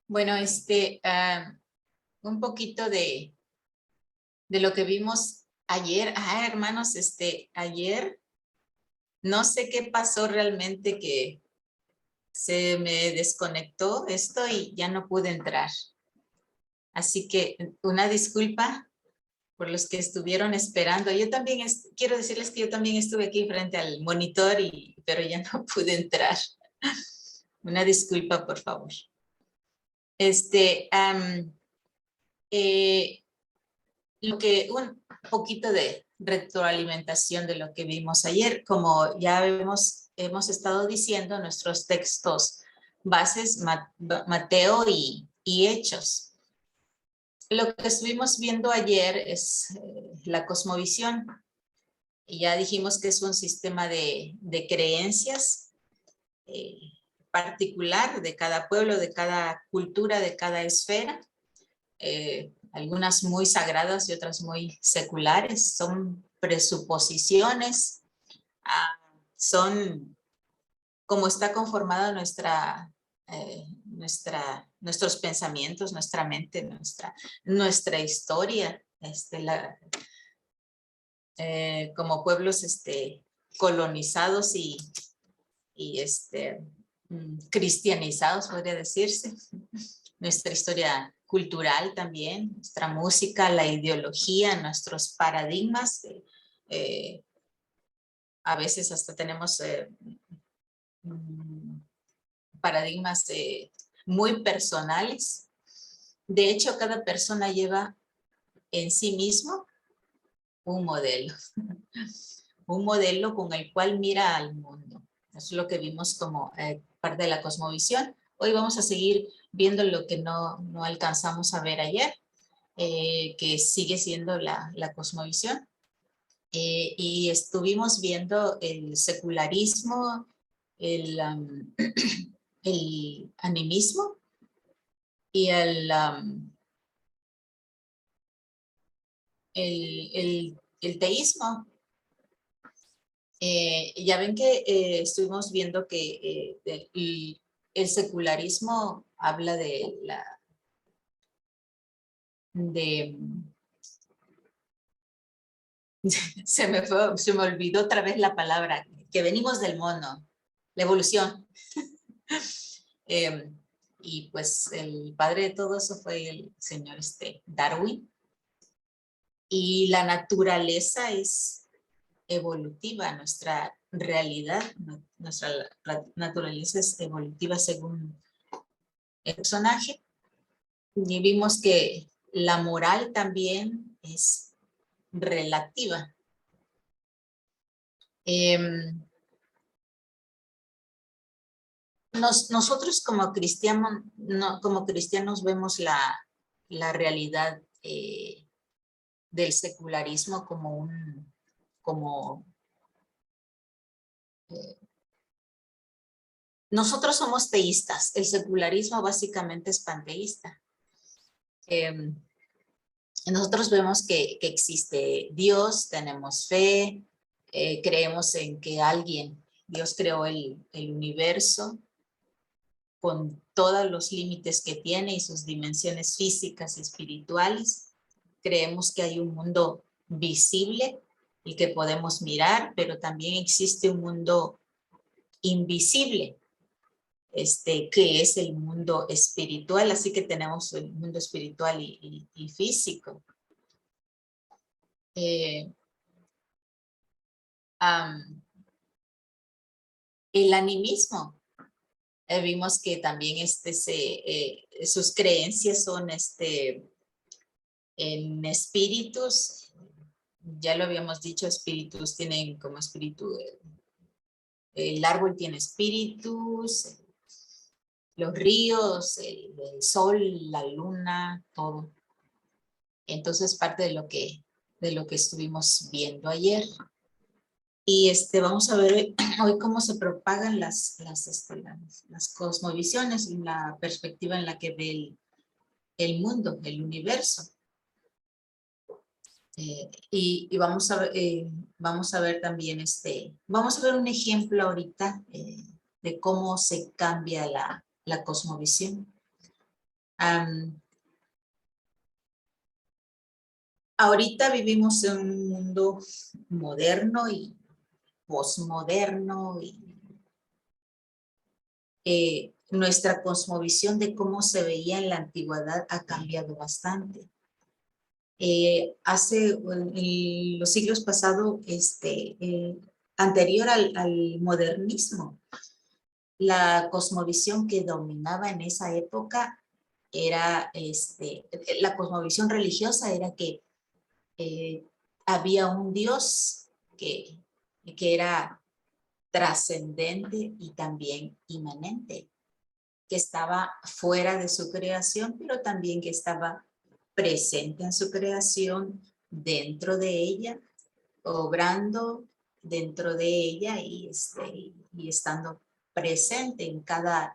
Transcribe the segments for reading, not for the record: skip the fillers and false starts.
Bueno, un poquito de lo que vimos ayer. Hermanos, ayer no sé qué pasó realmente que se me desconectó esto y ya no pude entrar. Así que una disculpa por los que estuvieron esperando. Yo también quiero decirles que yo también estuve aquí frente al monitor, pero ya no pude entrar. Una disculpa, por favor. Un poquito de retroalimentación de lo que vimos ayer. Como ya hemos estado diciendo, nuestros textos bases, Mateo y Hechos. Lo que estuvimos viendo ayer es la cosmovisión. Y ya dijimos que es un sistema de creencias particular de cada pueblo, de cada cultura, de cada esfera. Algunas muy sagradas y otras muy seculares. Son presuposiciones, son como está conformada nuestros pensamientos, nuestra mente, nuestra historia, como pueblos colonizados y cristianizados, podría decirse. Nuestra historia cultural también, nuestra música, la ideología, nuestros paradigmas. A veces hasta tenemos paradigmas muy personales. De hecho, cada persona lleva en sí mismo un modelo. Un modelo con el cual mira al mundo. Eso es lo que vimos como parte de la cosmovisión. Hoy vamos a seguir viendo lo que no alcanzamos a ver ayer, que sigue siendo la cosmovisión. Y estuvimos viendo el secularismo, el animismo y el teísmo. Ya ven que estuvimos viendo que el secularismo habla de se me olvidó otra vez la palabra, que venimos del mono, la evolución. Y pues el padre de todo eso fue el señor Darwin. Y la naturaleza es evolutiva, nuestra realidad, nuestra naturaleza es evolutiva según el personaje. Y vimos que la moral también es relativa. Nosotros como cristianos vemos la realidad del secularismo como nosotros somos teístas, el secularismo básicamente es panteísta. Nosotros vemos que existe Dios, tenemos fe, creemos en que Dios creó el universo con todos los límites que tiene y sus dimensiones físicas y espirituales. Creemos que hay un mundo visible y que podemos mirar, pero también existe un mundo invisible, que es el mundo espiritual, así que tenemos el mundo espiritual y físico. El animismo, vimos que también sus creencias son en espíritus. Ya lo habíamos dicho, espíritus tienen como espíritu, el árbol tiene espíritus, los ríos, el sol, la luna, todo. Entonces, parte de lo que estuvimos viendo ayer. Y vamos a ver hoy cómo se propagan las cosmovisiones y la perspectiva en la que ve el mundo, el universo. Y vamos a ver también, vamos a ver un ejemplo ahorita de cómo se cambia la cosmovisión. Ahorita vivimos en un mundo moderno y posmoderno y nuestra cosmovisión de cómo se veía en la antigüedad ha cambiado bastante. En los siglos pasados, anterior al modernismo, la cosmovisión que dominaba en esa época era, la cosmovisión religiosa era que había un Dios que era trascendente y también inmanente, que estaba fuera de su creación, pero también que estaba presente en su creación, dentro de ella, obrando dentro de ella y estando presente en cada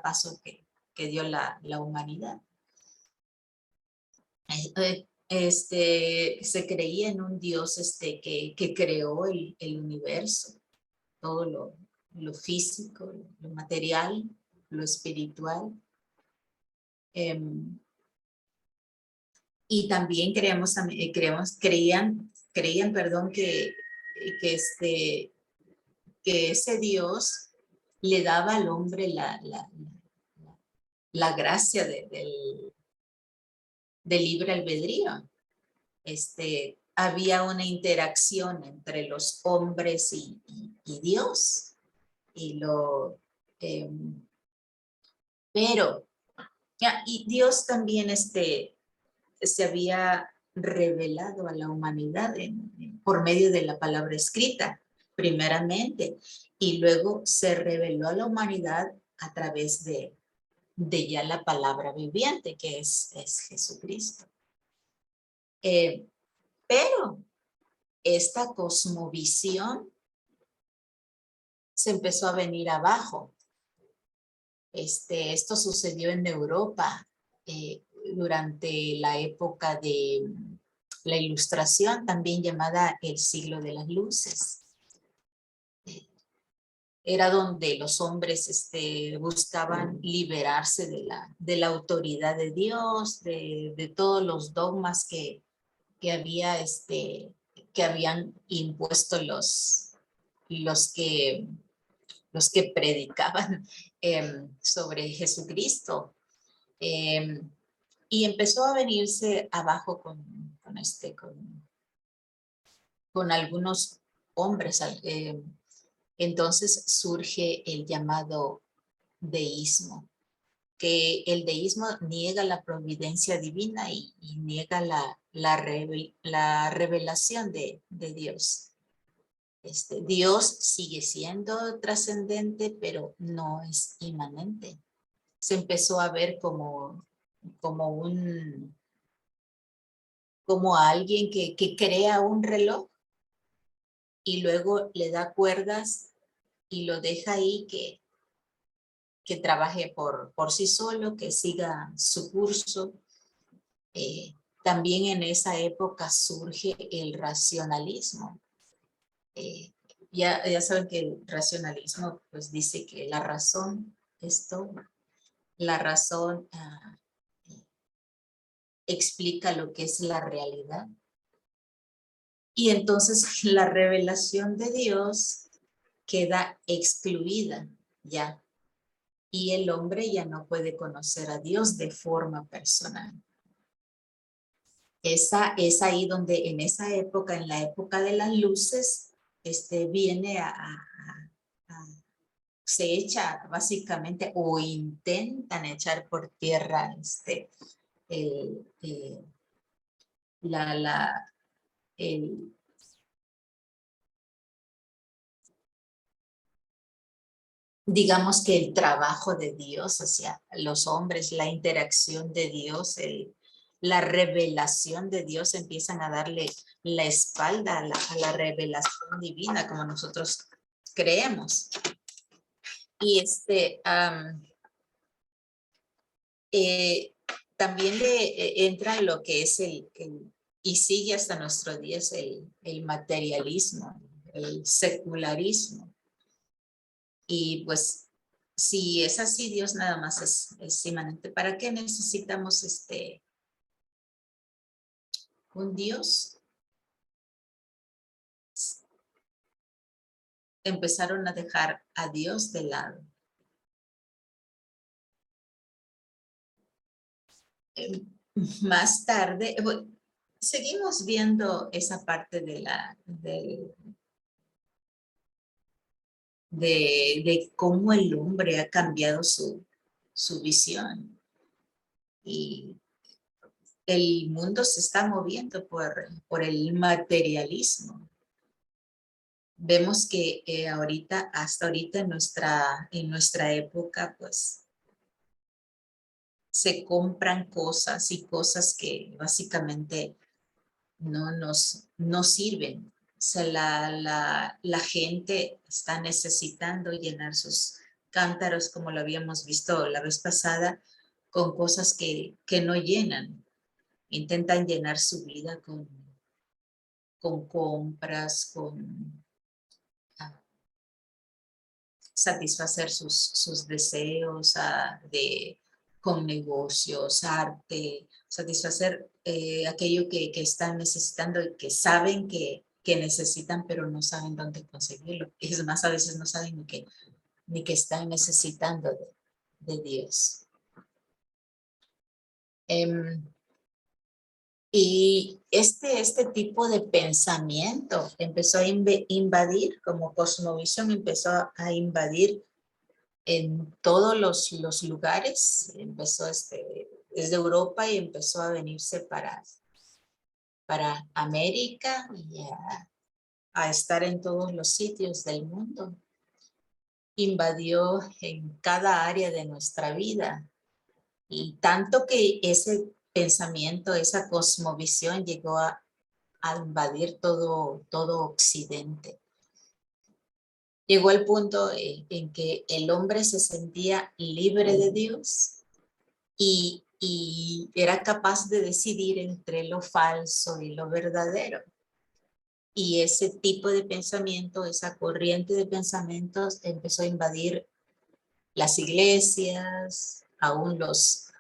paso que dio la humanidad. Se creía en un Dios que creó el universo, todo lo físico, lo material, lo espiritual. Y también creían, perdón, que ese Dios le daba al hombre la gracia del libre albedrío. Había una interacción entre los hombres y Dios. Pero y Dios también se había revelado a la humanidad por medio de la palabra escrita, primeramente, y luego se reveló a la humanidad a través de ya la palabra viviente, que es Jesucristo. Pero esta cosmovisión se empezó a venir abajo. Esto sucedió en Europa durante la época de la Ilustración, también llamada el siglo de las luces. Era donde los hombres buscaban liberarse de la autoridad de Dios, de todos los dogmas que habían impuesto los que predicaban sobre Jesucristo. Y empezó a venirse abajo con algunos hombres. Entonces surge el llamado deísmo, que el deísmo niega la providencia divina y niega la revelación de Dios. Dios sigue siendo trascendente, pero no es inmanente. Se empezó a ver como alguien que crea un reloj y luego le da cuerdas y lo deja ahí que trabaje por sí solo, que siga su curso. También en esa época surge el racionalismo. Ya saben que el racionalismo pues dice que la razón es todo. La razón explica lo que es la realidad. Y entonces la revelación de Dios queda excluida ya. Y el hombre ya no puede conocer a Dios de forma personal. Es ahí donde en esa época, en la época de las luces, viene se echa básicamente o intentan echar por tierra digamos que el trabajo de Dios hacia los hombres, la interacción de Dios, la revelación de Dios, empiezan a darle la espalda a la revelación divina, como nosotros creemos. Y también entra lo que es y sigue hasta nuestros días el materialismo, el secularismo. Y pues si es así, Dios nada más es inmanente. ¿Para qué necesitamos un Dios? Empezaron a dejar a Dios de lado. Más tarde, bueno, seguimos viendo esa parte de cómo el hombre ha cambiado su visión. Y el mundo se está moviendo por el materialismo. Vemos que ahorita, hasta ahorita en nuestra época, pues se compran cosas y cosas que básicamente no sirven. O sea, la gente está necesitando llenar sus cántaros, como lo habíamos visto la vez pasada, con cosas que no llenan. Intentan llenar su vida con compras, con satisfacer sus deseos, con negocios, arte, satisfacer aquello que están necesitando y que saben que necesitan, pero no saben dónde conseguirlo. Es más, a veces no saben ni que están necesitando de Dios. Y este tipo de pensamiento empezó a invadir, como cosmovisión, empezó a invadir en todos los lugares. Empezó desde Europa y empezó a venirse para América y a estar en todos los sitios del mundo. Invadió en cada área de nuestra vida. Y tanto que ese pensamiento, esa cosmovisión llegó a invadir todo Occidente. Llegó el punto en que el hombre se sentía libre de Dios y era capaz de decidir entre lo falso y lo verdadero. Y ese tipo de pensamiento, esa corriente de pensamientos empezó a invadir las iglesias, aún los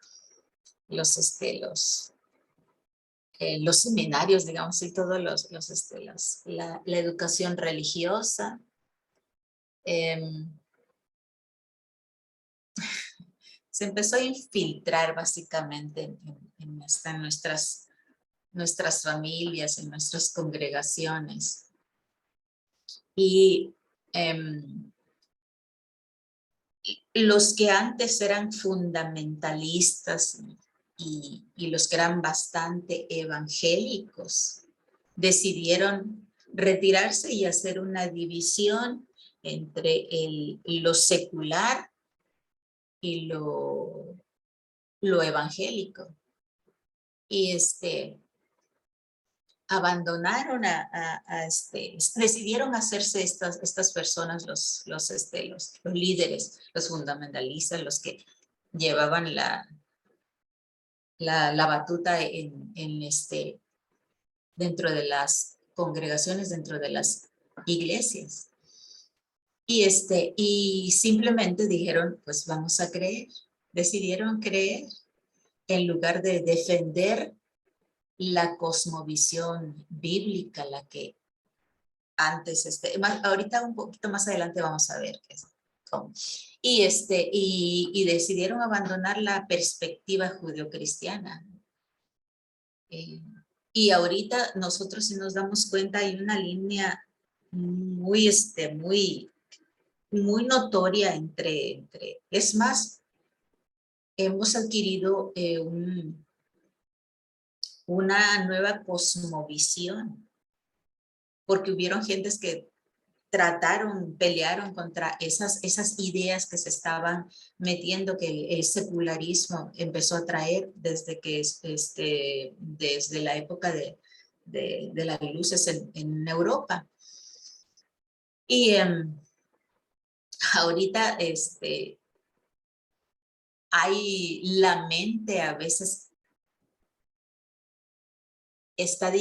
seminarios, digamos, y todos la educación religiosa. Se empezó a infiltrar básicamente en nuestras familias, en nuestras congregaciones. Y los que antes eran fundamentalistas y los que eran bastante evangélicos decidieron retirarse y hacer una división entre lo secular y lo evangélico. Y abandonaron decidieron hacerse estas personas los líderes, los fundamentalistas, los que llevaban la batuta dentro de las congregaciones, dentro de las iglesias. Y simplemente dijeron, pues vamos a creer. Decidieron creer en lugar de defender la cosmovisión bíblica, la que antes, ahorita un poquito más adelante vamos a ver qué es cómo. Y decidieron abandonar la perspectiva judeocristiana. Y ahorita nosotros, si nos damos cuenta, hay una línea muy, muy notoria es más, hemos adquirido una nueva cosmovisión, porque hubieron gentes que pelearon contra esas ideas que se estaban metiendo, que el secularismo empezó a traer desde la época de las luces en Europa. Y ahorita hay la mente a veces está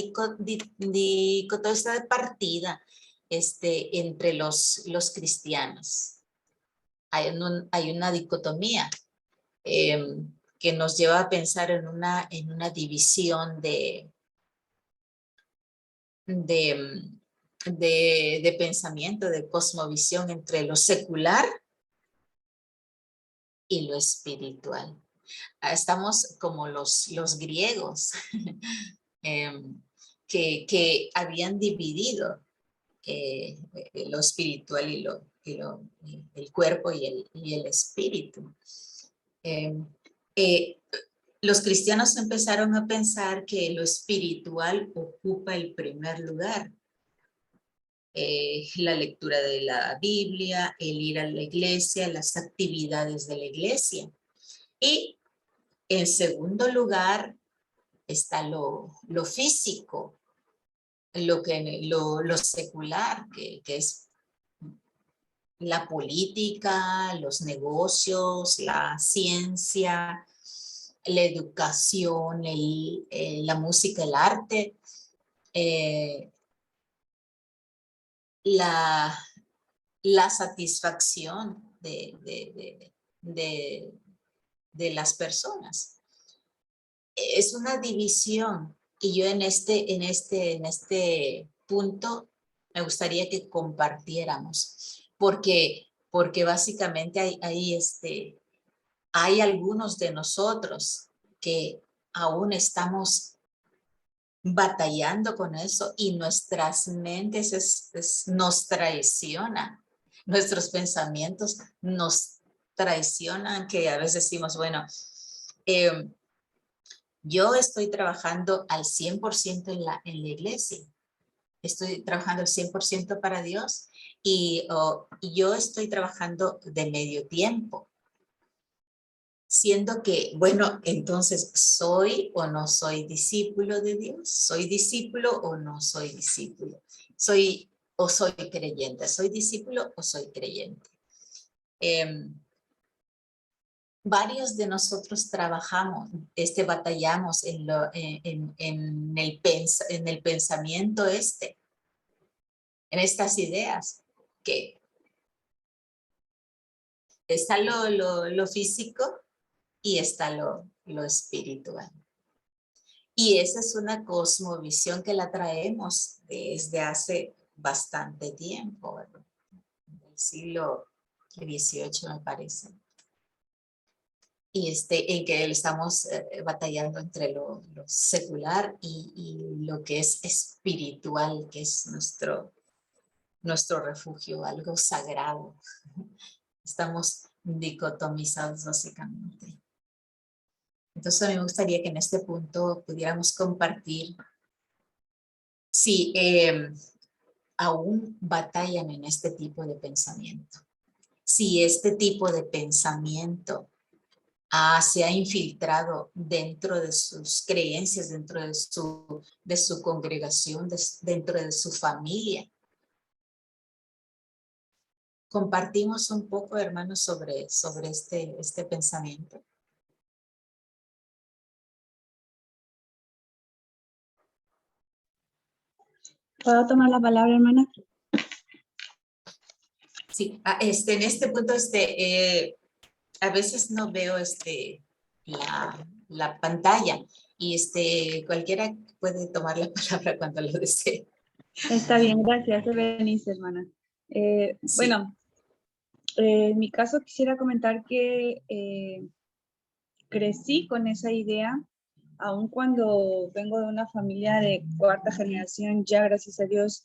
partida entre los cristianos. hay una dicotomía que nos lleva a pensar en una división de pensamiento, de cosmovisión entre lo secular y lo espiritual. Estamos como los griegos que habían dividido lo espiritual y el cuerpo y el espíritu. Los cristianos empezaron a pensar que lo espiritual ocupa el primer lugar. La lectura de la Biblia, el ir a la iglesia, las actividades de la iglesia. Y en segundo lugar está lo físico, lo secular, que es la política, los negocios, la ciencia, la educación, la música, el arte, la satisfacción de las personas. Es una división y yo en este punto me gustaría que compartiéramos, porque básicamente hay algunos de nosotros que aún estamos batallando con eso y nuestras mentes nos traicionan, nuestros pensamientos nos traicionan, que a veces decimos, bueno, yo estoy trabajando al 100% en la iglesia, estoy trabajando al 100% para Dios y yo estoy trabajando de medio tiempo. Siendo que, bueno, entonces, ¿soy o no soy discípulo de Dios? ¿Soy discípulo o no soy discípulo? ¿Soy creyente? ¿Soy discípulo o soy creyente? Varios de nosotros trabajamos, batallamos en el pensamiento en estas ideas, que está lo físico y está lo espiritual. Y esa es una cosmovisión que la traemos desde hace bastante tiempo, ¿verdad? Del siglo XVIII, me parece. Y en que estamos batallando entre lo secular y lo que es espiritual, que es nuestro refugio, algo sagrado. Estamos dicotomizados básicamente. Entonces a mí me gustaría que en este punto pudiéramos compartir si aún batallan en este tipo de pensamiento. Si este tipo de pensamiento se ha infiltrado dentro de sus creencias, dentro de su congregación, dentro de su familia. Compartimos un poco, hermanos, sobre este pensamiento. ¿Puedo tomar la palabra, hermana? Sí, en este punto, a veces no veo la pantalla y cualquiera puede tomar la palabra cuando lo desee. Está bien, gracias, Berenice, hermana. Sí. Bueno, en mi caso quisiera comentar que crecí con esa idea, aun cuando vengo de una familia de cuarta generación, ya gracias a Dios,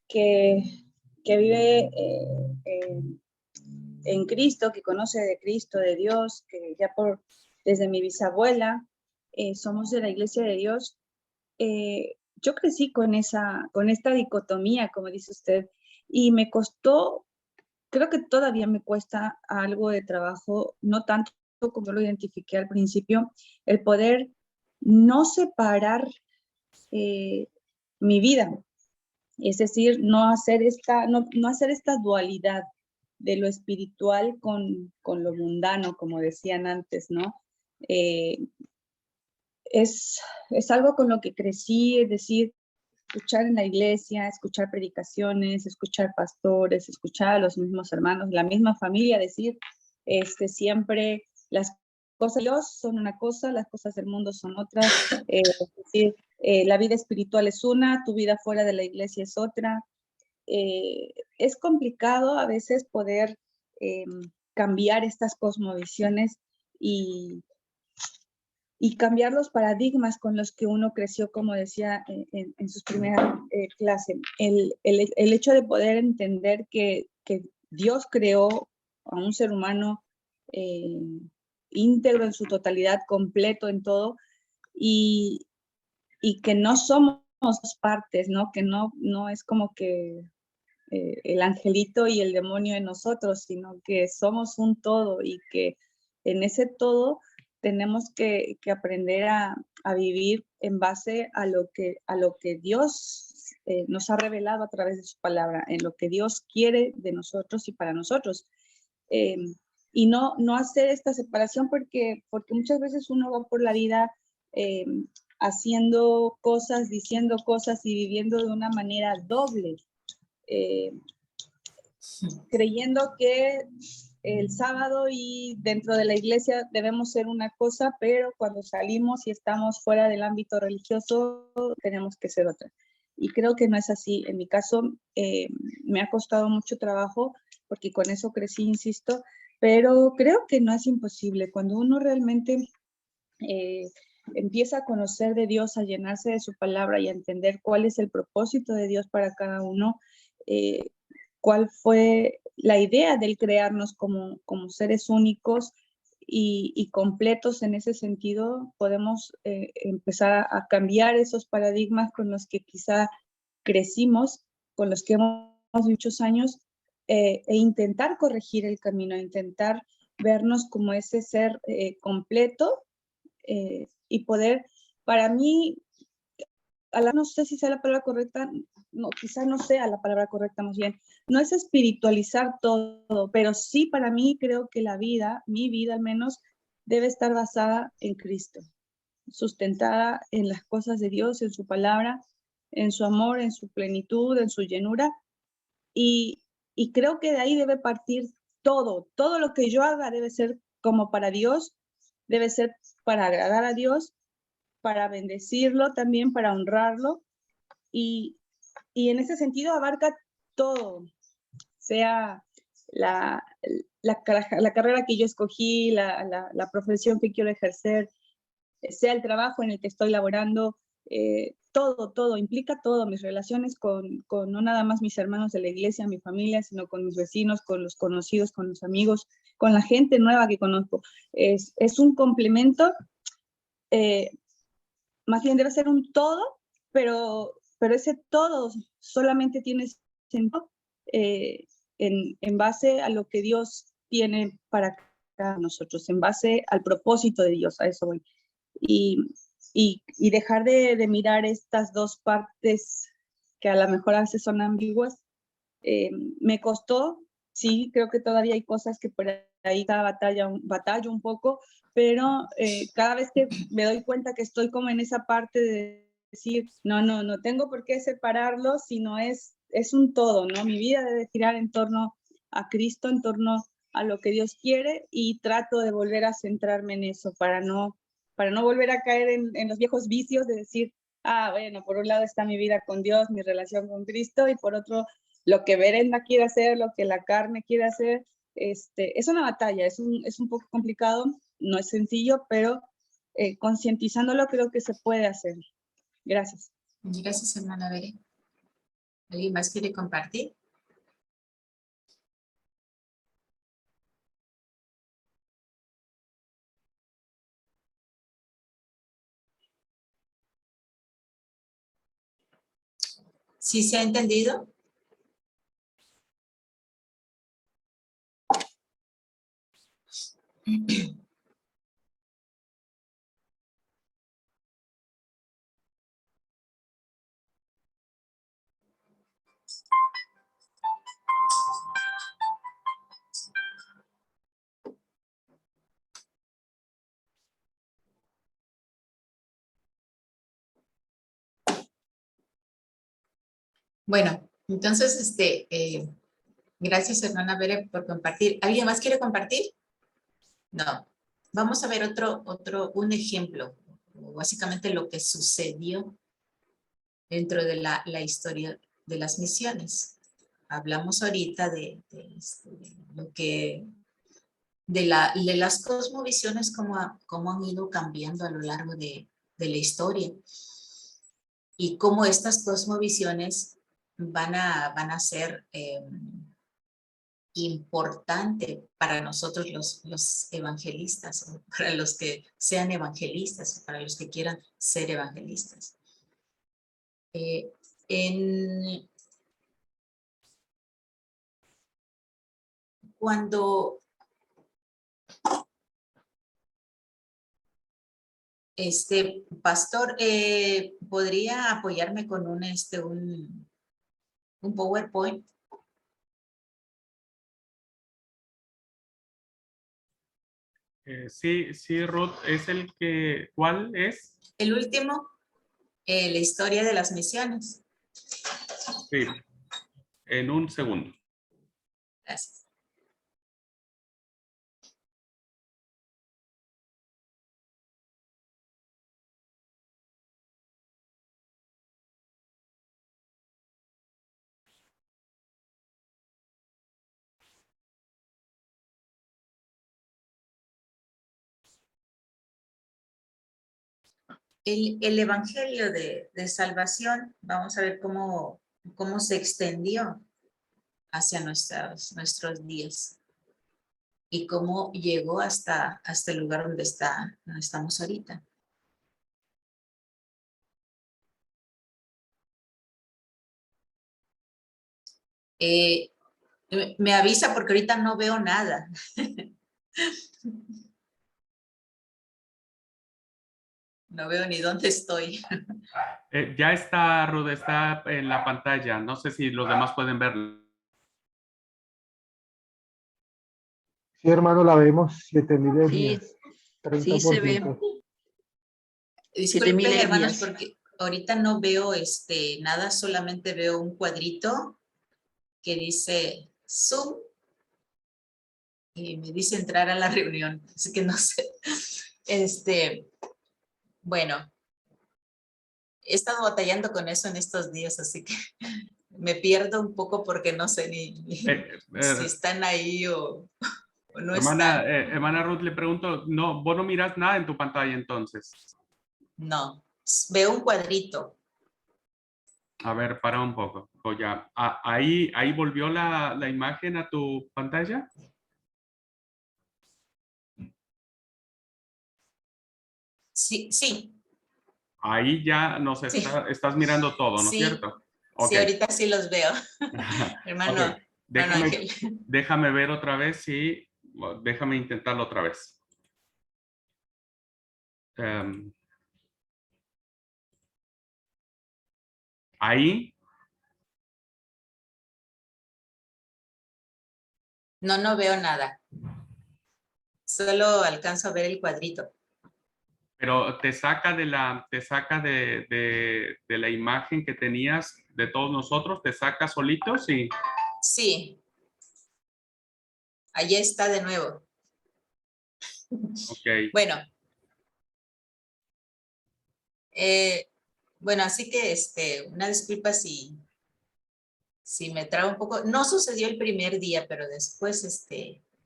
que vive en Cristo, que conoce de Cristo, de Dios, que ya desde mi bisabuela somos de la Iglesia de Dios. Yo crecí con esta dicotomía, como dice usted, y me costó, creo que todavía me cuesta algo de trabajo, no tanto como lo identifiqué al principio, el poder no separar mi vida, es decir, no hacer esta dualidad de lo espiritual con lo mundano, como decían antes, ¿no? Es algo con lo que crecí, es decir, escuchar en la iglesia, escuchar predicaciones, escuchar pastores, escuchar a los mismos hermanos, la misma familia decir siempre las cosas de Dios son una cosa, las cosas del mundo son otras, es decir, la vida espiritual es una, tu vida fuera de la iglesia es otra. Es complicado a veces poder cambiar estas cosmovisiones y, y cambiar los paradigmas con los que uno creció, como decía en sus primeras clases. El hecho de poder entender que Dios creó a un ser humano íntegro en su totalidad, completo en todo, y que no somos partes, ¿no? Que no es como que el angelito y el demonio en nosotros, sino que somos un todo y que en ese todo tenemos que aprender a vivir en base a lo que Dios nos ha revelado a través de su palabra, en lo que Dios quiere de nosotros y para nosotros. Eh, y no hacer esta separación porque muchas veces uno va por la vida haciendo cosas, diciendo cosas y viviendo de una manera doble. Creyendo que el sábado y dentro de la iglesia debemos ser una cosa, pero cuando salimos y estamos fuera del ámbito religioso tenemos que ser otra. Y creo que no es así. En mi caso me ha costado mucho trabajo porque con eso crecí, insisto, pero creo que no es imposible. Cuando uno realmente empieza a conocer de Dios, a llenarse de su palabra y a entender cuál es el propósito de Dios para cada uno, cuál fue la idea del crearnos como seres únicos y completos en ese sentido, podemos empezar a cambiar esos paradigmas con los que quizá crecimos, con los que hemos muchos años, e intentar corregir el camino, intentar vernos como ese ser completo y poder, para mí, no sé si sea la palabra correcta, no, quizás no sea la palabra correcta más bien, no es espiritualizar todo, pero sí para mí creo que la vida, mi vida al menos, debe estar basada en Cristo, sustentada en las cosas de Dios, en su palabra, en su amor, en su plenitud, en su llenura, y, y creo que de ahí debe partir todo lo que yo haga debe ser como para Dios, debe ser para agradar a Dios, para bendecirlo también, para honrarlo, y, y en ese sentido abarca todo, sea la carrera que yo escogí, la profesión que quiero ejercer, sea el trabajo en el que estoy laborando, todo, implica todo, mis relaciones con no nada más mis hermanos de la iglesia, mi familia, sino con mis vecinos, con los conocidos, con los amigos, con la gente nueva que conozco. Es un complemento, más bien debe ser un todo, pero ese todo solamente tiene sentido en base a lo que Dios tiene para cada nosotros, en base al propósito de Dios, a eso voy. Y, y dejar de mirar estas dos partes que a lo mejor a veces son ambiguas. Me costó, sí, creo que todavía hay cosas que por ahí batallo un poco, pero cada vez que me doy cuenta que estoy como en esa parte de decir, no tengo por qué separarlo, sino es un todo, ¿no? Mi vida debe girar en torno a Cristo, en torno a lo que Dios quiere, y trato de volver a centrarme en eso para no volver a caer en los viejos vicios de decir, bueno, por un lado está mi vida con Dios, mi relación con Cristo, y por otro lo que Verenda quiere hacer, lo que la carne quiere hacer. Es una batalla, es un poco complicado, no es sencillo, pero concientizándolo creo que se puede hacer. Gracias. Gracias, hermana Bere. ¿Alguien más quiere compartir? ¿Sí se ha entendido? Bueno, entonces, gracias, hermana Bere, por compartir. ¿Alguien más quiere compartir? No. Vamos a ver un ejemplo, básicamente lo que sucedió dentro de la historia de las misiones. Hablamos ahorita de lo que, de las cosmovisiones, cómo han ido cambiando a lo largo de la historia y cómo estas cosmovisiones van a ser importante para nosotros los evangelistas, o para los que sean evangelistas, para los que quieran ser evangelistas. En, cuando pastor, ¿podría apoyarme con un PowerPoint? Sí, sí, Ruth, es el que, ¿cuál es? El último, la historia de las misiones. Sí, en un segundo. Gracias. El evangelio de salvación, vamos a ver cómo se extendió hacia nuestros días y cómo llegó hasta el lugar donde estamos ahorita. Me avisa porque ahorita no veo nada. No veo ni dónde estoy. Ya está, Ruth, está en la pantalla. No sé si los demás pueden verlo. Sí, hermano, la vemos, 7.000 de Sí, 10, sí se ve. 30%. 7.000 Disculpen, hermanos, días. porque ahorita no veo nada, solamente veo un cuadrito que dice Zoom y me dice entrar a la reunión, así que no sé. Bueno, he estado batallando con eso en estos días, así que me pierdo un poco porque no sé ni si están ahí o no Hermana, están. hermana Ruth, le pregunto, no, vos no miras nada en tu pantalla entonces. No, veo un cuadrito. A ver, para un poco. Voy a, ahí volvió la imagen a tu pantalla. Sí, sí, Ahí ya nos sí, estás mirando todo, ¿no es sí, cierto? Ok. sí, ahorita sí los veo. Ok. Hermano Déjame, Ángel. déjame ver otra vez y déjame intentarlo otra vez. Ahí. No veo nada. Solo alcanzo a ver el cuadrito. Pero te saca de la imagen que tenías de todos nosotros, te saca solito, sí. Sí, allí está de nuevo. Ok. Bueno, bueno, así que una disculpa si me traba un poco. No sucedió el primer día, pero después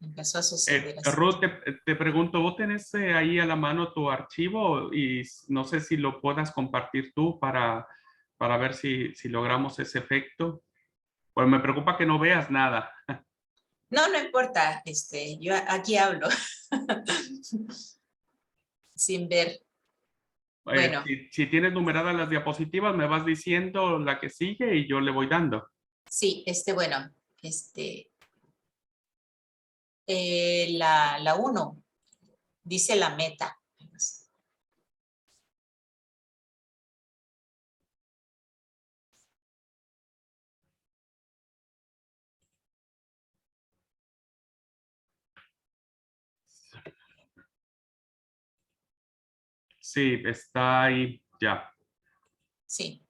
empezó a suceder así. Ruth, te pregunto, ¿vos tenés ahí a la mano tu archivo? Y no sé si lo puedas compartir tú para ver si logramos ese efecto. Pues me preocupa que no veas nada. No importa, yo aquí hablo sin ver. Bueno, Si tienes numeradas las diapositivas, me vas diciendo la que sigue y yo le voy dando. sí, bueno, la 1 dice la meta. Sí, está ahí ya. Sí.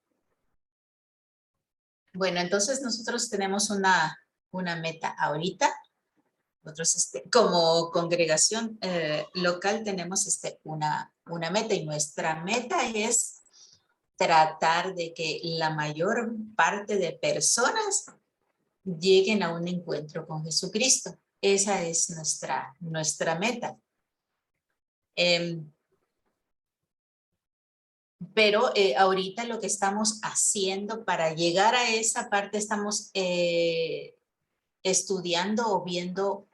Bueno, entonces nosotros tenemos una meta ahorita. Nosotros como congregación local tenemos una meta y nuestra meta es tratar de que la mayor parte de personas lleguen a un encuentro con Jesucristo. Esa es nuestra meta. Pero ahorita lo que estamos haciendo para llegar a esa parte, estamos estudiando o viendo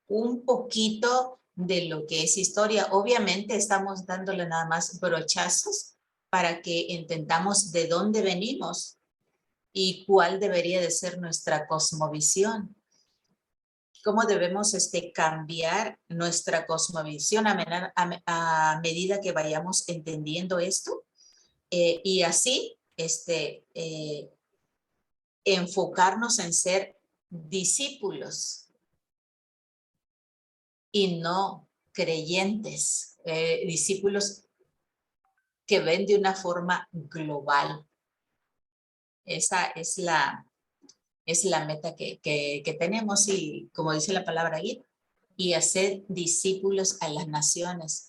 un poquito de lo que es historia. Obviamente estamos dándole nada más brochazos para que entendamos de dónde venimos y cuál debería de ser nuestra cosmovisión. Cómo debemos cambiar nuestra cosmovisión a medida que vayamos entendiendo esto. Y así enfocarnos en ser discípulos y no creyentes, discípulos que ven de una forma global. Esa es la meta que tenemos y como dice la palabra ahí, y hacer discípulos a las naciones.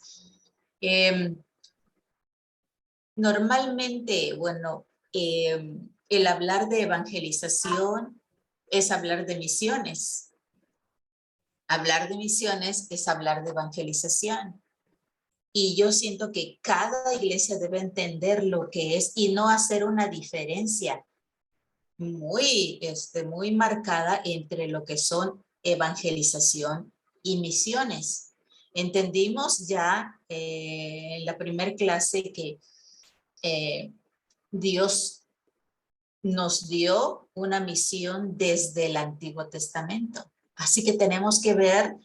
Normalmente, bueno, el hablar de evangelización es hablar de misiones. Hablar de misiones es hablar de evangelización. Y yo siento que cada iglesia debe entender lo que es y no hacer una diferencia muy marcada entre lo que son evangelización y misiones. Entendimos ya en la primera clase que Dios nos dio una misión desde el Antiguo Testamento. Así que tenemos que ver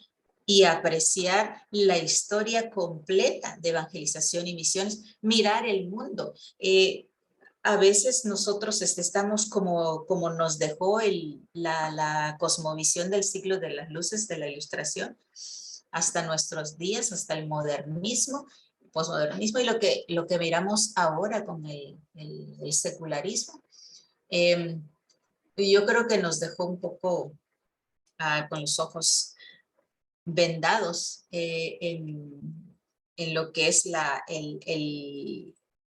y apreciar la historia completa de evangelización y misiones, mirar el mundo. A veces nosotros estamos como nos dejó la cosmovisión del siglo de las luces de la Ilustración hasta nuestros días, hasta el modernismo, posmodernismo y lo que miramos ahora con el secularismo. Yo creo que nos dejó un poco con los ojos vendados en lo que es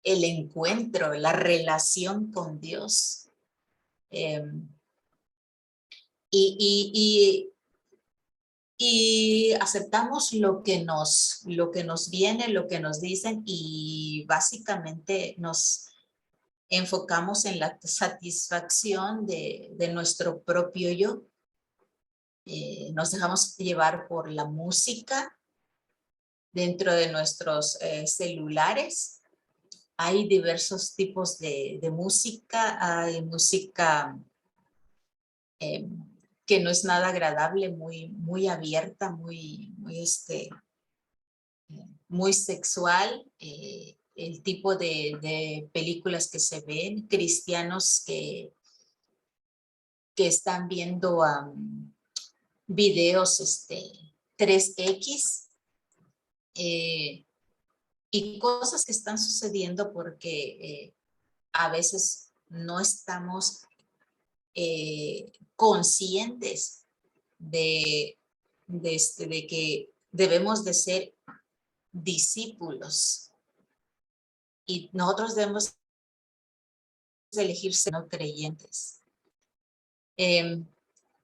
el encuentro, la relación con Dios. Y aceptamos lo que nos viene, lo que nos dicen y básicamente nos enfocamos en la satisfacción de nuestro propio yo. Nos dejamos llevar por la música dentro de nuestros celulares. Hay diversos tipos de música. Hay música que no es nada agradable, muy abierta, muy sexual. El tipo de películas que se ven, cristianos que están viendo videos 3X y cosas que están sucediendo porque a veces no estamos conscientes de que debemos de ser discípulos y nosotros debemos de elegir ser no creyentes.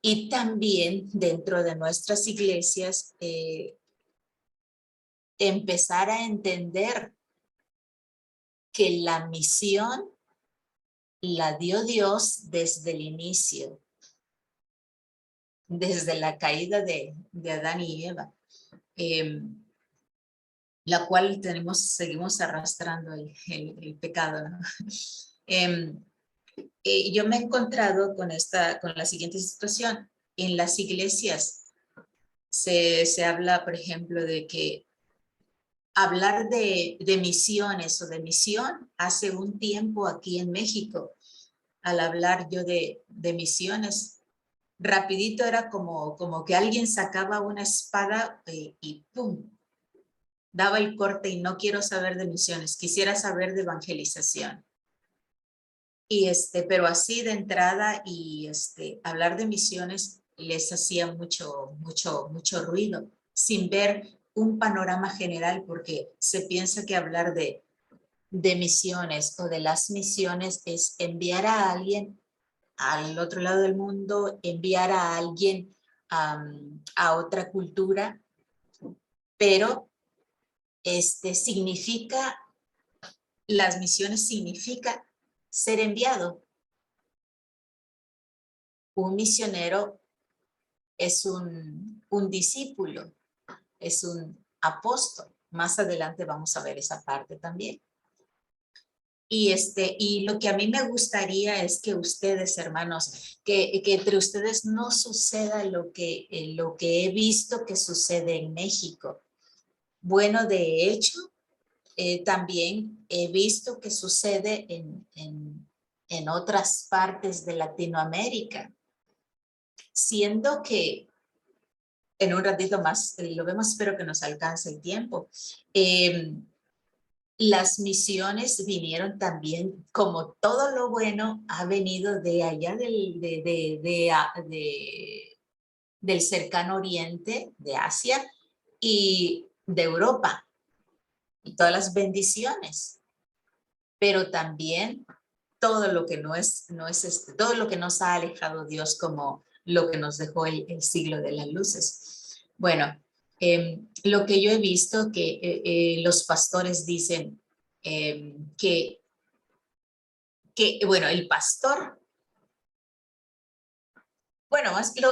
Y también dentro de nuestras iglesias empezar a entender que la misión la dio Dios desde el inicio, desde la caída de Adán y Eva, la cual seguimos arrastrando el pecado, ¿no? Yo me he encontrado con la siguiente situación. En las iglesias se habla, por ejemplo, de que hablar de misiones o de misión hace un tiempo aquí en México, al hablar yo de misiones, rapidito era como que alguien sacaba una espada y ¡pum! Daba el corte y no quiero saber de misiones, quisiera saber de evangelización. pero así de entrada y hablar de misiones les hacía mucho ruido, sin ver un panorama general, porque se piensa que hablar de misiones o de las misiones es enviar a alguien al otro lado del mundo, enviar a alguien a otra cultura, pero significa, las misiones significa ser enviado. Un misionero es un discípulo, es un apóstol. Más adelante vamos a ver esa parte también. Y lo que a mí me gustaría es que ustedes, hermanos, que entre ustedes no suceda lo que he visto que sucede en México. Bueno, de hecho, también he visto que sucede en otras partes de Latinoamérica, siendo que en un ratito más lo vemos, espero que nos alcance el tiempo. Las misiones vinieron también, como todo lo bueno ha venido de allá del cercano oriente, de Asia y de Europa, y todas las bendiciones, pero también todo lo que todo lo que nos ha alejado Dios, como lo que nos dejó el siglo de las luces. Bueno, lo que yo he visto que los pastores dicen bueno, el pastor, bueno,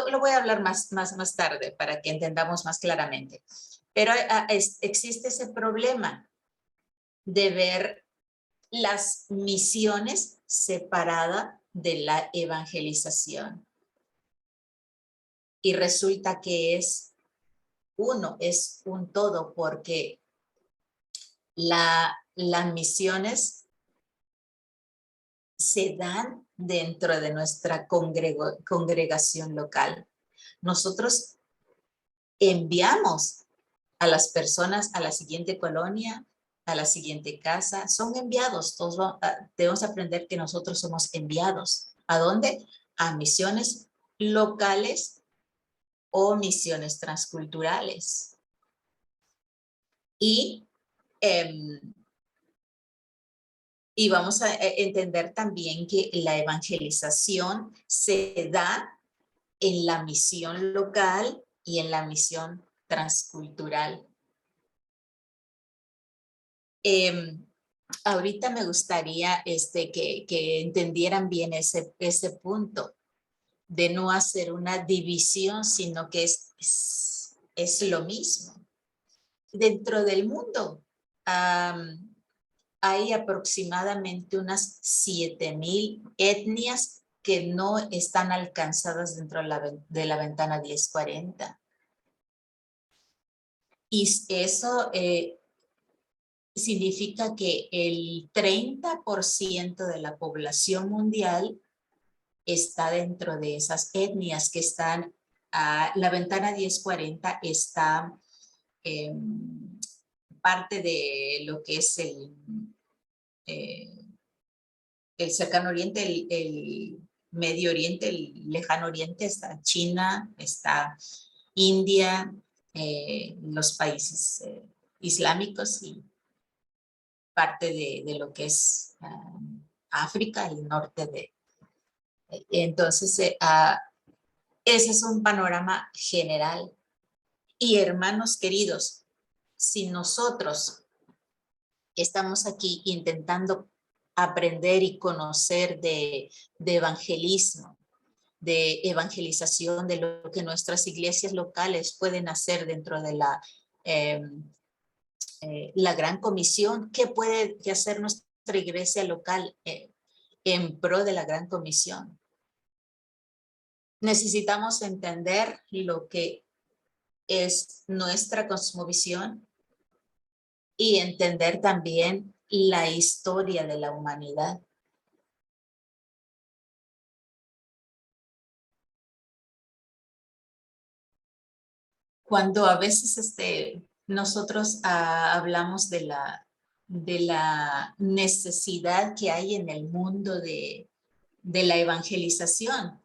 lo voy a hablar más tarde para que entendamos más claramente, pero existe ese problema de ver las misiones separadas de la evangelización. Y resulta que es un todo, porque las misiones se dan dentro de nuestra congregación local. Nosotros enviamos a las personas a la siguiente colonia, a la siguiente casa, son enviados. Todos debemos aprender que nosotros somos enviados. ¿A dónde? A misiones locales o misiones transculturales. Y vamos a entender también que la evangelización se da en la misión local y en la misión transcultural. Ahorita me gustaría que entendieran bien ese punto de no hacer una división, sino que es lo mismo. Dentro del mundo hay aproximadamente unas 7,000 etnias que no están alcanzadas dentro de la ventana 1040. Y eso significa que el 30% de la población mundial está dentro de esas etnias que están, la ventana 1040 está parte de lo que es el cercano oriente, el Medio Oriente, el lejano oriente, está China, está India, los países islámicos y parte de lo que es África, el norte de... Entonces, ese es un panorama general. Y hermanos queridos, si nosotros estamos aquí intentando aprender y conocer de evangelismo, de evangelización, de lo que nuestras iglesias locales pueden hacer dentro de la gran comisión, ¿qué puede hacer nuestra iglesia local en pro de la gran comisión? Necesitamos entender lo que es nuestra cosmovisión y entender también la historia de la humanidad. Cuando a veces nosotros hablamos de la necesidad que hay en el mundo de la evangelización.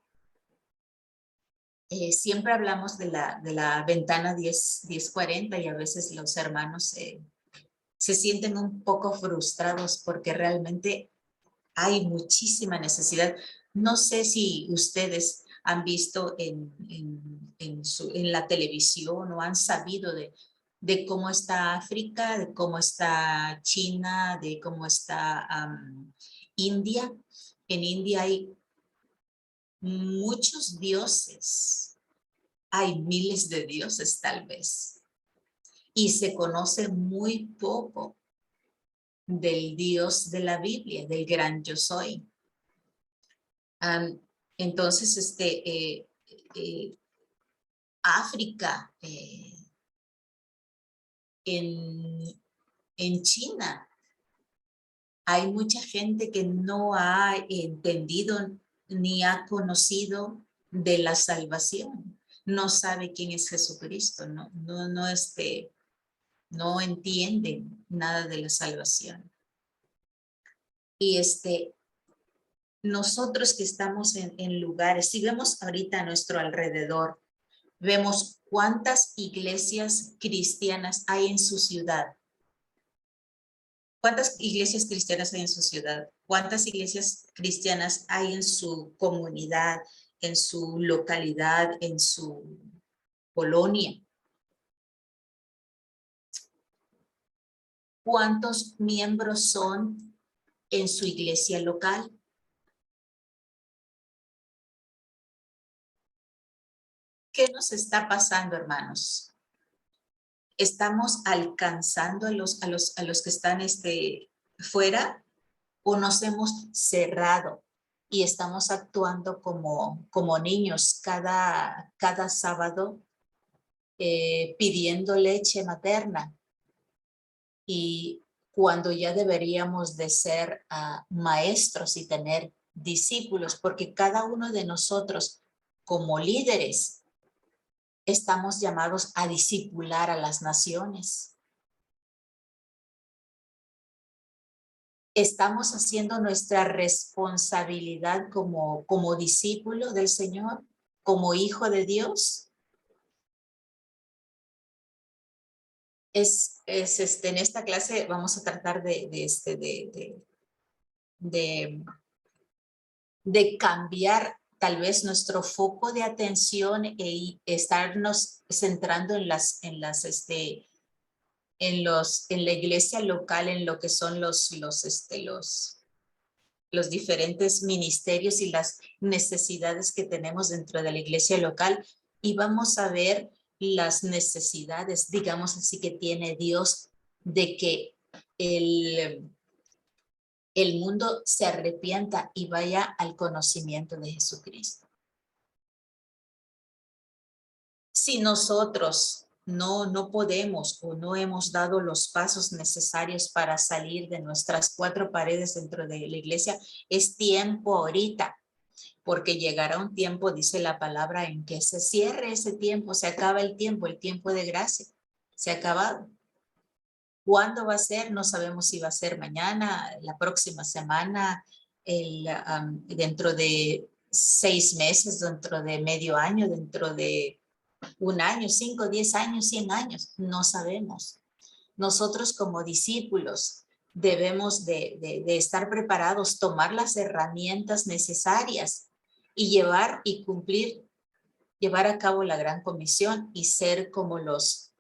Siempre hablamos de la ventana 10-40 y a veces los hermanos se sienten un poco frustrados porque realmente hay muchísima necesidad. No sé si ustedes han visto en la televisión o han sabido de cómo está África, de cómo está China, de cómo está India. En India hay muchos dioses, hay miles de dioses tal vez, y se conoce muy poco del Dios de la Biblia, del gran yo soy. Entonces, África, en China, hay mucha gente que no ha entendido ni ha conocido de la salvación. No sabe quién es Jesucristo, no entienden nada de la salvación. Y nosotros que estamos en lugares, si vemos ahorita a nuestro alrededor, vemos cuántas iglesias cristianas hay en su ciudad. ¿Cuántas iglesias cristianas hay en su ciudad? ¿Cuántas iglesias cristianas hay en su comunidad, en su localidad, en su colonia? ¿Cuántos miembros son en su iglesia local? ¿Qué nos está pasando, hermanos? ¿Estamos alcanzando a los que están fuera o nos hemos cerrado y estamos actuando como niños cada sábado pidiendo leche materna? Y cuando ya deberíamos de ser maestros y tener discípulos, porque cada uno de nosotros como líderes estamos llamados a discipular a las naciones. ¿Estamos haciendo nuestra responsabilidad como discípulo del Señor, como hijo de Dios? En esta clase vamos a tratar de cambiar tal vez nuestro foco de atención y estarnos centrando en la iglesia local, en lo que son los diferentes ministerios y las necesidades que tenemos dentro de la iglesia local, y vamos a ver las necesidades, digamos así, que tiene Dios de que el mundo se arrepienta y vaya al conocimiento de Jesucristo. Si nosotros no podemos o no hemos dado los pasos necesarios para salir de nuestras cuatro paredes dentro de la iglesia, es tiempo ahorita, porque llegará un tiempo, dice la palabra, en que se cierre ese tiempo, se acaba el tiempo de gracia, se ha acabado. ¿Cuándo va a ser? No sabemos si va a ser mañana, la próxima semana, dentro de 6 meses, dentro de medio año, dentro de 1 año, 5, 10 años, 100 años, no sabemos. Nosotros como discípulos debemos de estar preparados, tomar las herramientas necesarias y llevar a cabo la gran comisión y ser como los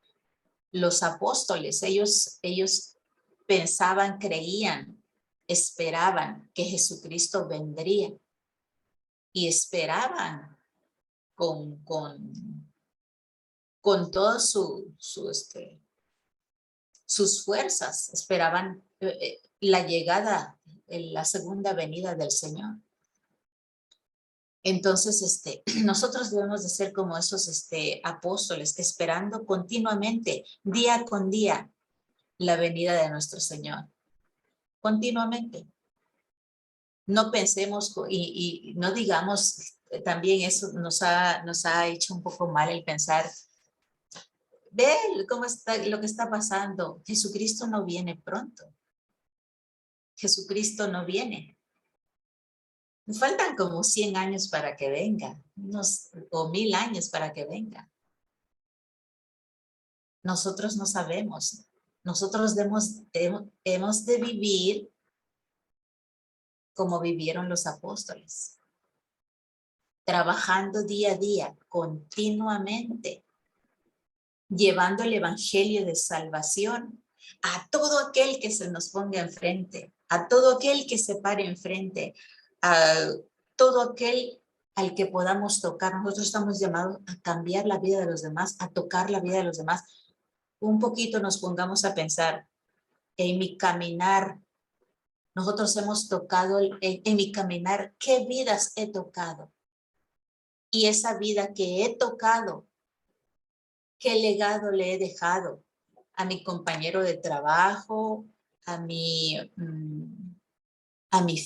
apóstoles. Ellos pensaban, creían, esperaban que Jesucristo vendría y esperaban con todas sus fuerzas, esperaban la llegada, la segunda venida del Señor. Entonces, nosotros debemos de ser como esos apóstoles, esperando continuamente, día con día, la venida de nuestro Señor. Continuamente. No pensemos y no digamos, también eso nos ha hecho un poco mal el pensar, ve cómo está lo que está pasando. Jesucristo no viene pronto. Jesucristo no viene. Faltan como 100 años para que venga, o 1000 años para que venga. Nosotros no sabemos. Nosotros hemos de vivir como vivieron los apóstoles, trabajando día a día, continuamente, llevando el evangelio de salvación a todo aquel que se nos ponga enfrente, a todo aquel que se pare enfrente, a todo aquel al que podamos tocar. Nosotros estamos llamados a cambiar la vida de los demás, a tocar la vida de los demás. Un poquito nos pongamos a pensar en mi caminar. Nosotros hemos tocado en mi caminar, ¿qué vidas he tocado? Y esa vida que he tocado, ¿qué legado le he dejado a mi compañero de trabajo, a mi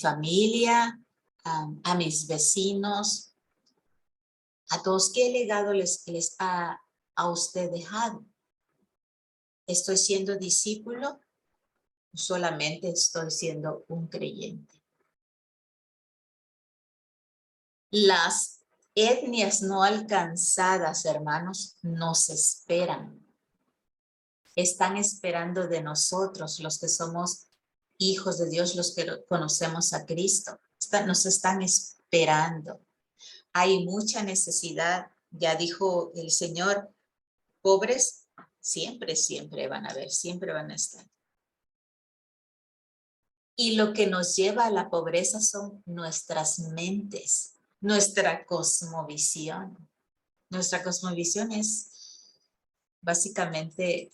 familia, a mis vecinos, a todos? ¿Qué legado les ha a usted dejado? ¿Estoy siendo discípulo? Solamente estoy siendo un creyente. Las etnias no alcanzadas, hermanos, nos esperan. Están esperando de nosotros, los que somos hijos de Dios, los que conocemos a Cristo. Nos están esperando. Hay mucha necesidad. Ya dijo el Señor, pobres siempre, siempre van a haber, siempre van a estar. Y lo que nos lleva a la pobreza son nuestras mentes, nuestra cosmovisión. Nuestra cosmovisión es básicamente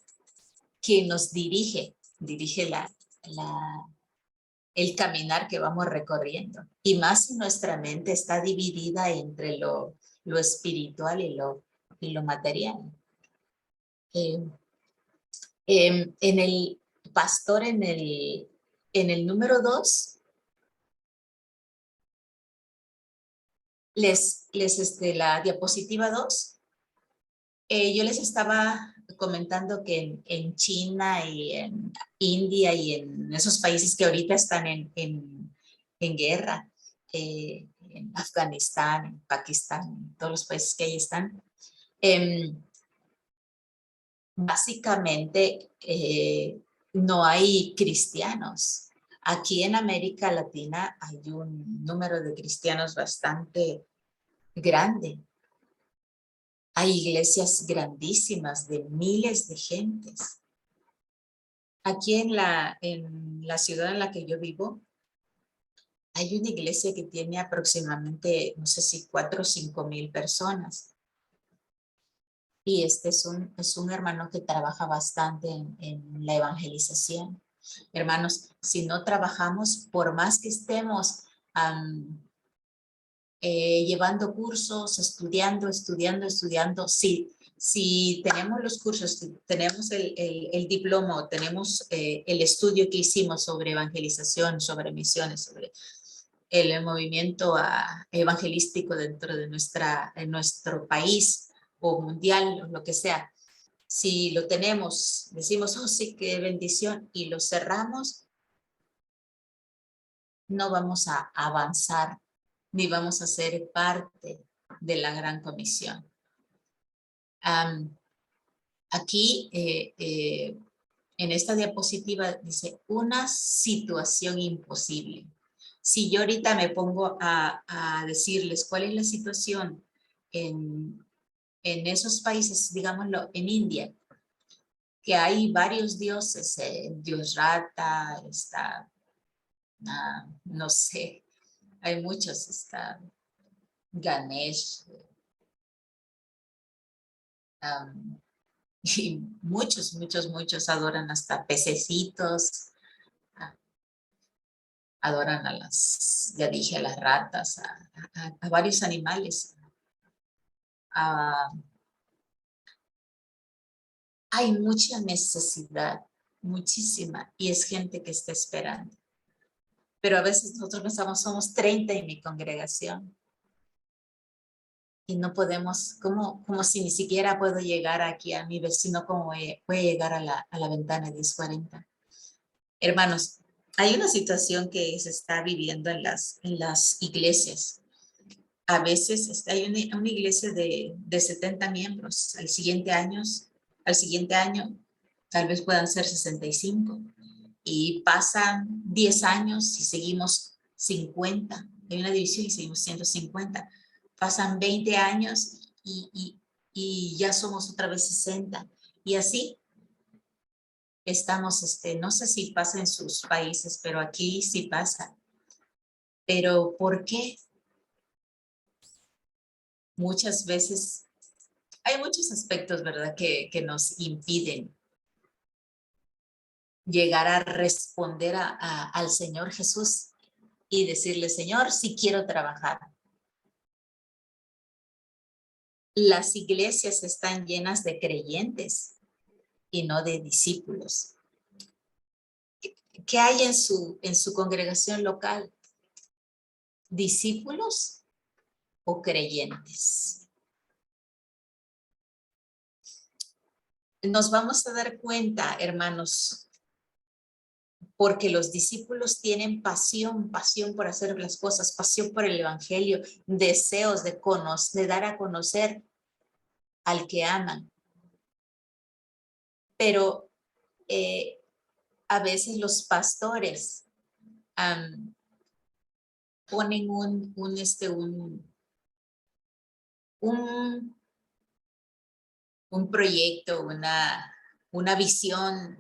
quien nos dirige el caminar que vamos recorriendo. Y más si nuestra mente está dividida entre lo espiritual y lo material. En el pastor, en el número 2, la diapositiva 2, yo les estaba comentando que en China y en India y en esos países que ahorita están en guerra, en Afganistán, en Pakistán, en todos los países que ahí están, básicamente no hay cristianos. Aquí en América Latina hay un número de cristianos bastante grande. Hay iglesias grandísimas de miles de gentes. Aquí en la ciudad en la que yo vivo, hay una iglesia que tiene aproximadamente, no sé si 4 o 5 mil personas. Y este es un hermano que trabaja bastante en la evangelización. Hermanos, si no trabajamos, por más que estemos llevando cursos, estudiando, si tenemos los cursos, tenemos el diploma, tenemos el estudio que hicimos sobre evangelización, sobre misiones, sobre el movimiento evangelístico dentro de nuestro país o mundial, o lo que sea, si lo tenemos, decimos, oh sí, qué bendición, y lo cerramos, no vamos a avanzar, ni vamos a ser parte de la gran comisión. Aquí, en esta diapositiva, dice, una situación imposible. Si yo ahorita me pongo a decirles cuál es la situación en esos países, digámoslo, en India, que hay varios dioses, Dios Rata, está, no sé, hay muchos, está Ganesh, y muchos adoran hasta pececitos, adoran a ya dije, a las ratas, a varios animales. Hay mucha necesidad, muchísima, y es gente que está esperando. Pero a veces nosotros pensamos, somos 30 en mi congregación. Y no podemos, como si ni siquiera puedo llegar aquí a mi vecino, como voy a llegar a la ventana 1040. Hermanos, Hay una situación que se está viviendo en las iglesias. A veces hay una iglesia de 70 miembros. Al siguiente año, tal vez puedan ser 65. Y pasan 10 años y seguimos 50. Hay una división y seguimos 150. Pasan 20 años y ya somos otra vez 60. Y así estamos, no sé si pasa en sus países, pero aquí sí pasa. Pero ¿por qué? Muchas veces hay muchos aspectos, ¿verdad?, que nos impiden llegar a responder al Señor Jesús y decirle, Señor, sí quiero trabajar. Las iglesias están llenas de creyentes y no de discípulos. ¿Qué hay en su congregación local? ¿Discípulos o creyentes? Nos vamos a dar cuenta, hermanos, porque los discípulos tienen pasión por hacer las cosas, pasión por el evangelio, deseos de dar a conocer al que aman. Pero a veces los pastores ponen un proyecto, una visión,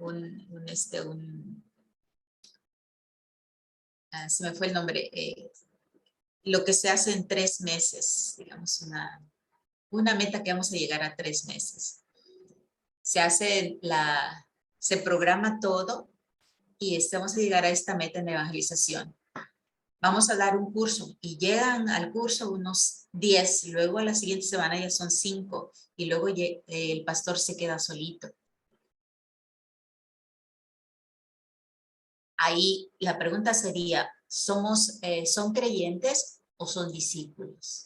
se me fue el nombre, lo que se hace en 3 meses, digamos, una meta que vamos a llegar a 3 meses. Se programa todo y vamos a llegar a esta meta en evangelización. Vamos a dar un curso y llegan al curso unos 10, luego a la siguiente semana ya son 5 y luego el pastor se queda solito. Ahí la pregunta sería, ¿son creyentes o son discípulos?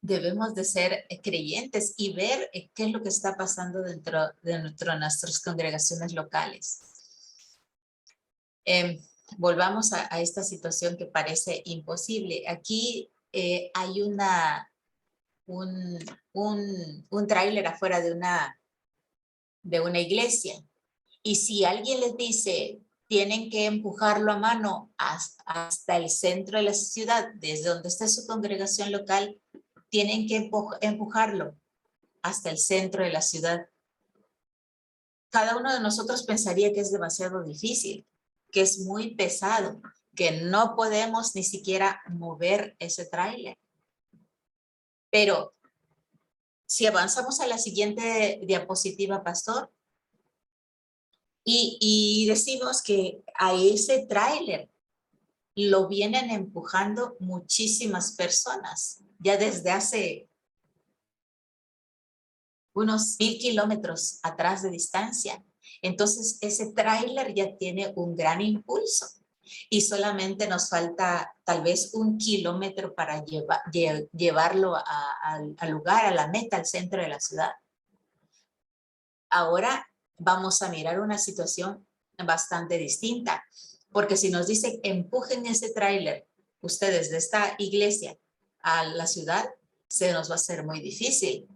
Debemos de ser creyentes y ver qué es lo que está pasando dentro de nuestras congregaciones locales. Volvamos a esta situación que parece imposible. Aquí hay un tráiler afuera de una iglesia. Y si alguien les dice, tienen que empujarlo a mano hasta el centro de la ciudad, desde donde está su congregación local, tienen que empujarlo hasta el centro de la ciudad. Cada uno de nosotros pensaría que es demasiado difícil, que es muy pesado, que no podemos ni siquiera mover ese tráiler. Pero si avanzamos a la siguiente diapositiva, pastor, y decimos que a ese tráiler lo vienen empujando muchísimas personas, ya desde hace unos 1000 kilómetros atrás de distancia. Entonces, ese tráiler ya tiene un gran impulso y solamente nos falta tal vez 1 kilómetro para llevarlo al lugar, a la meta, al centro de la ciudad. Ahora vamos a mirar una situación bastante distinta, porque si nos dicen empujen ese tráiler ustedes de esta iglesia a la ciudad, se nos va a hacer muy difícil.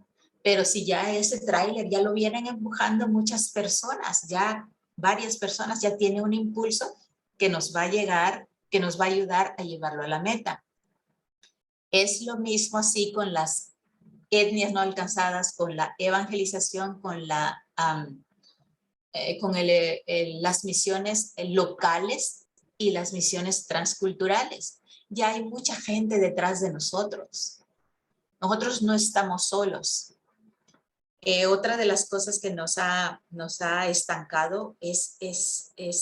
Pero si ya ese tráiler ya lo vienen empujando muchas personas, ya varias personas, ya tiene un impulso que nos va a llegar, que nos va a ayudar a llevarlo a la meta. Es lo mismo así con las etnias no alcanzadas, con la evangelización, con las misiones locales y las misiones transculturales. Ya hay mucha gente detrás de nosotros. Nosotros no estamos solos. Otra de las cosas que nos ha estancado es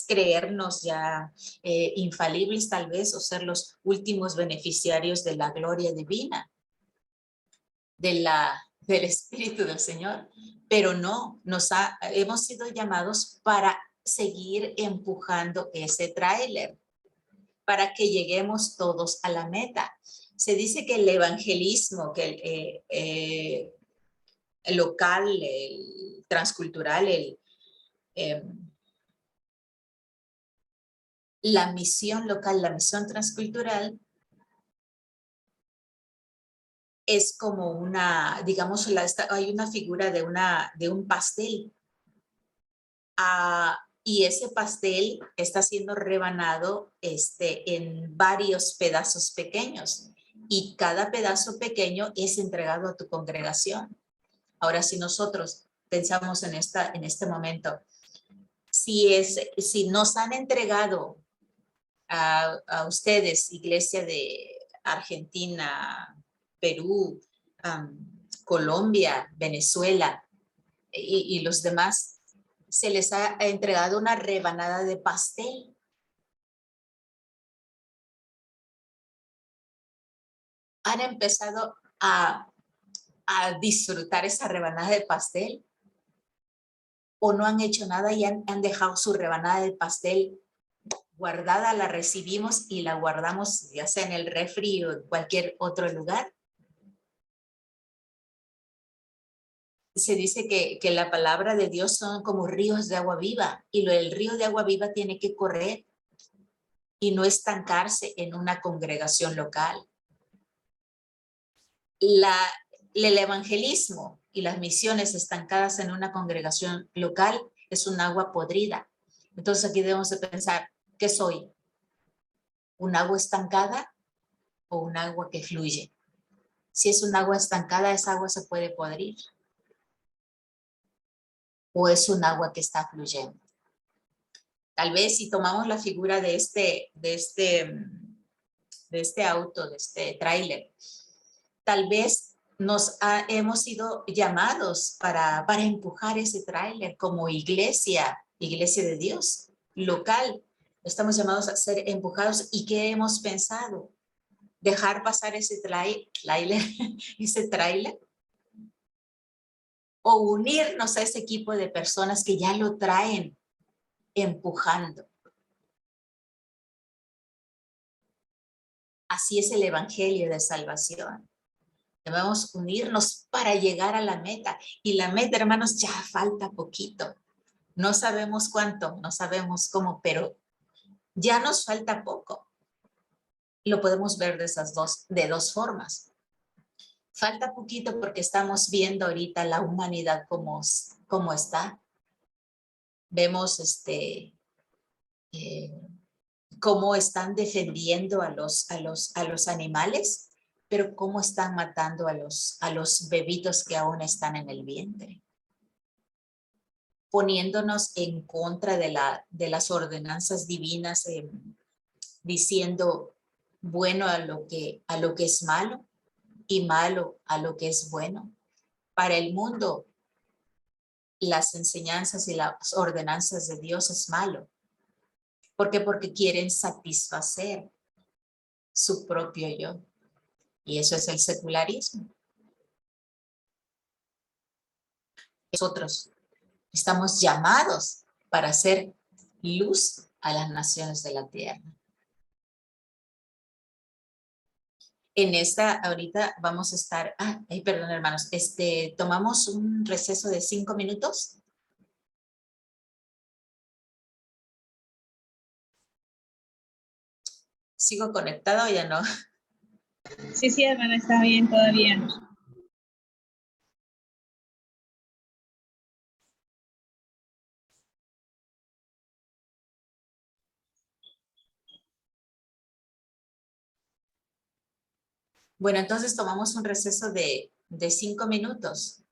creernos ya infalibles tal vez, o ser los últimos beneficiarios de la gloria divina, del Espíritu del Señor. Pero no, hemos sido llamados para seguir empujando ese tráiler, para que lleguemos todos a la meta. Se dice que el evangelismo, local, el transcultural, la misión local, la misión transcultural es como una, digamos, hay una figura de un pastel. Y ese pastel está siendo rebanado en varios pedazos pequeños. Y cada pedazo pequeño es entregado a tu congregación. Ahora, si nosotros pensamos en este momento, si nos han entregado a ustedes, Iglesia de Argentina, Perú, Colombia, Venezuela y los demás, se les ha entregado una rebanada de pastel. ¿Han empezado a disfrutar esa rebanada de pastel? ¿O no han hecho nada y han dejado su rebanada de pastel guardada, la recibimos y la guardamos ya sea en el refri o en cualquier otro lugar? Se dice que la palabra de Dios son como ríos de agua viva, y el río de agua viva tiene que correr y no estancarse en una congregación local. El evangelismo y las misiones estancadas en una congregación local es un agua podrida. Entonces aquí debemos de pensar, ¿qué soy? ¿Un agua estancada o un agua que fluye? Si es un agua estancada, esa agua se puede podrir. ¿O es un agua que está fluyendo? Tal vez si tomamos la figura de este auto, de este tráiler, tal vez hemos sido llamados para empujar ese tráiler como iglesia de Dios local. Estamos llamados a ser empujados. ¿Y qué hemos pensado? ¿Dejar pasar ese tráiler? ¿O unirnos a ese equipo de personas que ya lo traen empujando? Así es el evangelio de salvación. Debemos unirnos para llegar a la meta. Y la meta, hermanos, ya falta poquito. No sabemos cuánto, no sabemos cómo, pero ya nos falta poco. Lo podemos ver de dos formas. Falta poquito porque estamos viendo ahorita la humanidad cómo está. Vemos cómo están defendiendo a los animales, pero cómo están matando a los bebitos que aún están en el vientre, poniéndonos en contra de las ordenanzas divinas, diciendo bueno a lo que es malo y malo a lo que es bueno. Para el mundo, las enseñanzas y las ordenanzas de Dios es malo. ¿Por qué? Porque quieren satisfacer su propio yo. Y eso es el secularismo. Nosotros estamos llamados para hacer luz a las naciones de la tierra. En ahorita vamos a estar, perdón hermanos, tomamos un receso de 5 minutos. ¿Sigo conectado o ya no? Sí, hermana, está bien todavía. Bueno, entonces tomamos un receso de 5 minutos.